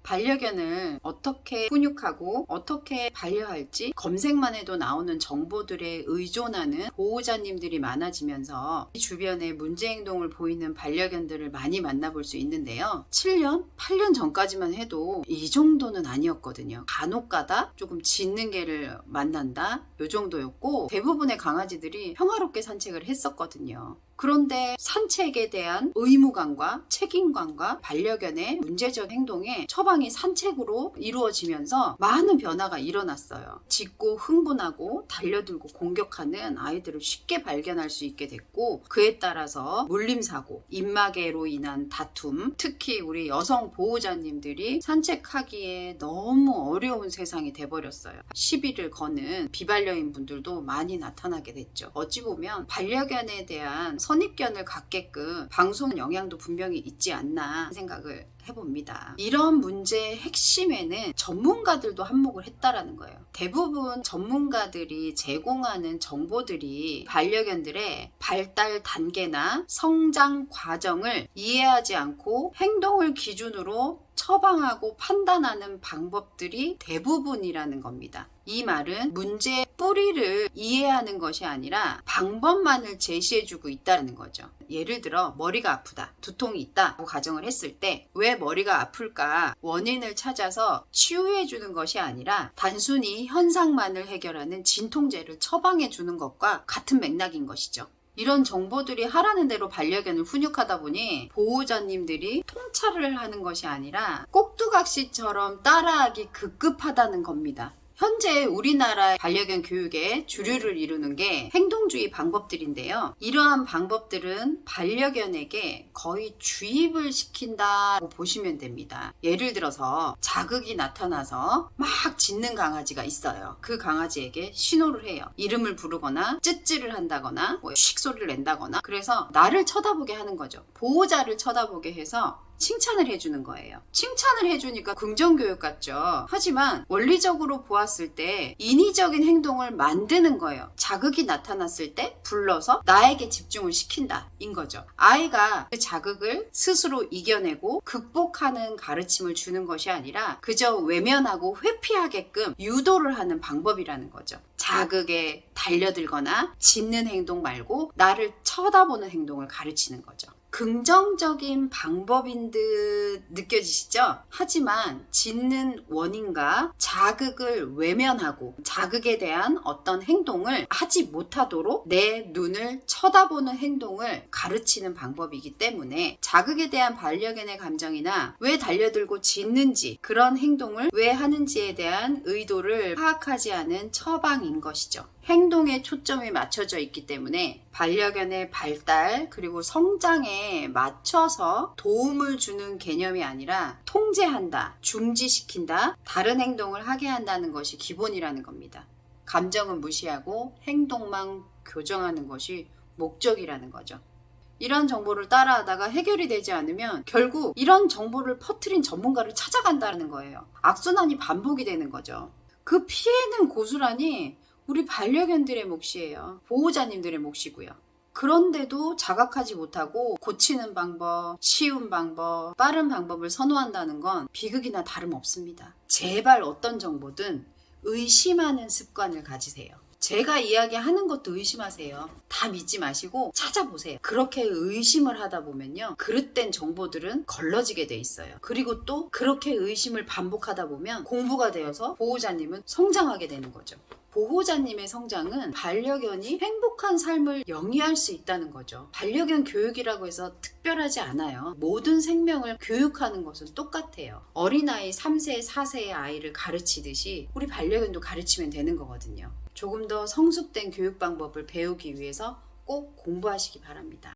반려견을 어떻게 훈육하고 어떻게 반려할지 검색만 해도 나오는 정보들에 의존하는 보호자님들이 많아지면서 주변에 문제 행동을 보이는 반려견들을 많이 만나볼 수 있는데요. 7년, 8년 전까지만 해도 이 정도는 아니었거든요. 간혹가다 조금 짖는 개를 만난다 요 정도였고, 대부분의 강아지들이 평화롭게 산책을 했었거든요. 그런데 산책에 대한 의무감과 책임감과 반려견의 문제적 행동에 처방이 산책으로 이루어지면서 많은 변화가 일어났어요. 짖고 흥분하고 달려들고 공격하는 아이들을 쉽게 발견할 수 있게 됐고, 그에 따라서 물림사고, 입마개로 인한 다툼, 특히 우리 여성 보호자님들이 산책하기에 너무 어려운 세상이 돼버렸어요. 시비를 거는 비반려인 분들도 많이 나타나게 됐죠. 어찌 보면 반려견에 대한 선입견을 갖게끔 방송 영향도 분명히 있지 않나 생각을 해봅니다. 이런 문제의 핵심에는 전문가들도 한몫을 했다라는 거예요. 대부분 전문가들이 제공하는 정보들이 반려견들의 발달 단계나 성장 과정을 이해하지 않고 행동을 기준으로 처방하고 판단하는 방법들이 대부분이라는 겁니다. 이 말은 문제의 뿌리를 이해하는 것이 아니라 방법만을 제시해주고 있다는 거죠. 예를 들어 머리가 아프다, 두통이 있다고 가정을 했을 때 왜 머리가 아플까 원인을 찾아서 치유해주는 것이 아니라 단순히 현상만을 해결하는 진통제를 처방해주는 것과 같은 맥락인 것이죠. 이런 정보들이 하라는 대로 반려견을 훈육하다 보니 보호자님들이 통찰을 하는 것이 아니라 꼭두각시처럼 따라하기 급급하다는 겁니다. 현재 우리나라 반려견 교육의 주류를 이루는 게 행동주의 방법들인데요. 이러한 방법들은 반려견에게 거의 주입을 시킨다고 보시면 됩니다. 예를 들어서 자극이 나타나서 막 짖는 강아지가 있어요. 그 강아지에게 신호를 해요. 이름을 부르거나 찌찌를 한다거나 쉭 소리를 낸다거나, 그래서 나를 쳐다보게 하는 거죠. 보호자를 쳐다보게 해서 칭찬을 해주는 거예요. 칭찬을 해주니까 긍정교육 같죠. 하지만 원리적으로 보았을 때 인위적인 행동을 만드는 거예요. 자극이 나타났을 때 불러서 나에게 집중을 시킨다 인 거죠. 아이가 그 자극을 스스로 이겨내고 극복하는 가르침을 주는 것이 아니라 그저 외면하고 회피하게끔 유도를 하는 방법이라는 거죠. 자극에 달려들거나 짖는 행동 말고 나를 쳐다보는 행동을 가르치는 거죠. 긍정적인 방법인 듯 느껴지시죠? 하지만 짖는 원인과 자극을 외면하고 자극에 대한 어떤 행동을 하지 못하도록 내 눈을 쳐다보는 행동을 가르치는 방법이기 때문에 자극에 대한 반려견의 감정이나 왜 달려들고 짖는지, 그런 행동을 왜 하는지에 대한 의도를 파악하지 않은 처방인 것이죠. 행동에 초점이 맞춰져 있기 때문에 반려견의 발달 그리고 성장에 맞춰서 도움을 주는 개념이 아니라 통제한다, 중지시킨다, 다른 행동을 하게 한다는 것이 기본이라는 겁니다. 감정은 무시하고 행동만 교정하는 것이 목적이라는 거죠. 이런 정보를 따라하다가 해결이 되지 않으면 결국 이런 정보를 퍼뜨린 전문가를 찾아간다는 거예요. 악순환이 반복이 되는 거죠. 그 피해는 고스란히 우리 반려견들의 몫이에요. 보호자님들의 몫이고요. 그런데도 자각하지 못하고 고치는 방법, 쉬운 방법, 빠른 방법을 선호한다는 건 비극이나 다름없습니다. 제발 어떤 정보든 의심하는 습관을 가지세요. 제가 이야기하는 것도 의심하세요. 다 믿지 마시고 찾아보세요. 그렇게 의심을 하다 보면요, 그릇된 정보들은 걸러지게 돼 있어요. 그리고 또 그렇게 의심을 반복하다 보면 공부가 되어서 보호자님은 성장하게 되는 거죠. 보호자님의 성장은 반려견이 행복한 삶을 영위할 수 있다는 거죠. 반려견 교육이라고 해서 특별하지 않아요. 모든 생명을 교육하는 것은 똑같아요. 어린아이 3세, 4세의 아이를 가르치듯이 우리 반려견도 가르치면 되는 거거든요. 조금 더 성숙된 교육 방법을 배우기 위해서 꼭 공부하시기 바랍니다.